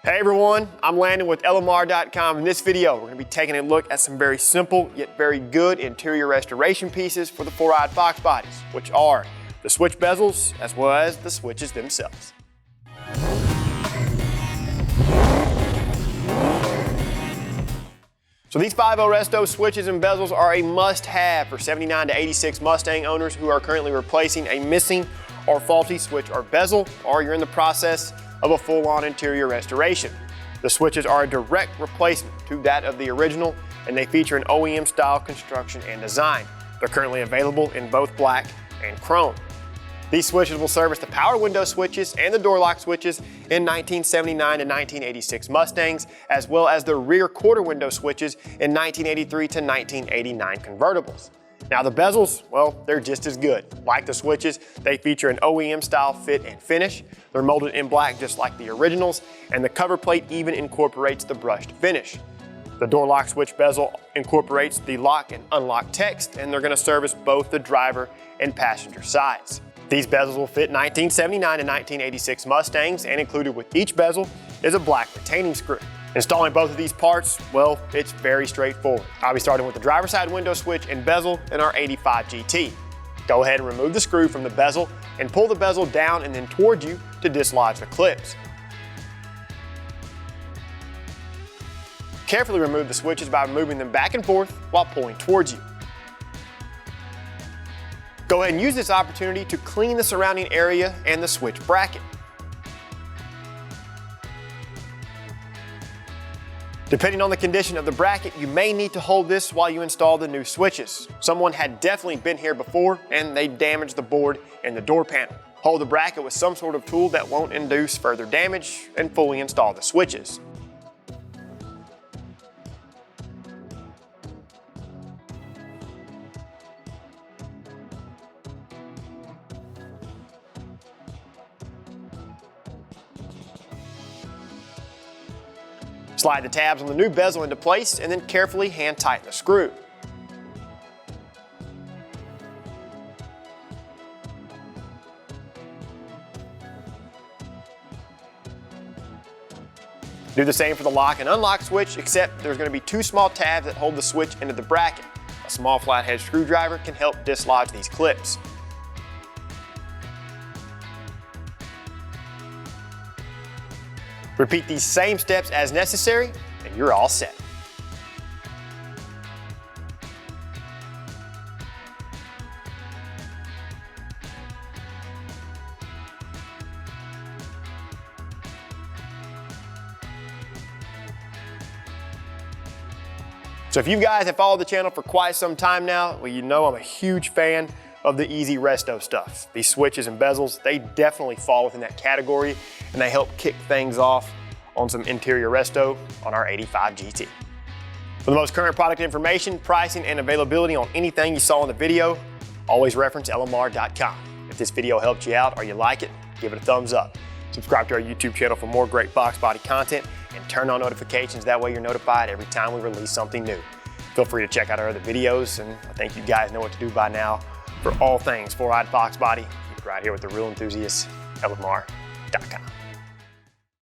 Hey everyone, I'm Landon with LMR.com. In this video, we're going to be taking a look at some very simple yet very good interior restoration pieces for the four-eyed Fox bodies, which are the switch bezels as well as the switches themselves. So these 5.0 Resto switches and bezels are a must-have for 79 to 86 Mustang owners who are currently replacing a missing or faulty switch or bezel, or you're in the process of a full-on interior restoration. The switches are a direct replacement to that of the original, and they feature an OEM style construction and design. They're currently available in both black and chrome. These switches will service the power window switches and the door lock switches in 1979 to 1986 Mustangs, as well as the rear quarter window switches in 1983 to 1989 convertibles. Now the bezels, well, they're just as good. Like the switches, they feature an OEM style fit and finish. They're molded in black just like the originals, and the cover plate even incorporates the brushed finish. The door lock switch bezel incorporates the lock and unlock text, and they're going to service both the driver and passenger sides. These bezels will fit 1979 to 1986 Mustangs, and included with each bezel is a black retaining screw. Installing both of these parts, well, it's very straightforward. I'll be starting with the driver's side window switch and bezel in our 85 GT. Go ahead and remove the screw from the bezel and pull the bezel down and then toward you to dislodge the clips. Carefully remove the switches by moving them back and forth while pulling towards you. Go ahead and use this opportunity to clean the surrounding area and the switch bracket. Depending on the condition of the bracket, you may need to hold this while you install the new switches. Someone had definitely been here before and they damaged the board and the door panel. Hold the bracket with some sort of tool that won't induce further damage and fully install the switches. Slide the tabs on the new bezel into place and then carefully hand tighten the screw. Do the same for the lock and unlock switch, except there's going to be two small tabs that hold the switch into the bracket. A small flathead screwdriver can help dislodge these clips. Repeat these same steps as necessary, and you're all set. So if you guys have followed the channel for quite some time now, well, you know I'm a huge fan of the easy resto stuff. These switches and bezels, they definitely fall within that category, and they help kick things off on some interior resto on our 85 GT. For the most current product information, pricing, and availability on anything you saw in the video, always reference LMR.com. If this video helped you out or you like it, give it a thumbs up. Subscribe to our YouTube channel for more great Fox Body content, and turn on notifications. That way you're notified every time we release something new. Feel free to check out our other videos, and I think you guys know what to do by now. For all things four-eyed Fox Body, keep it right here with the real enthusiasts, LMR.com.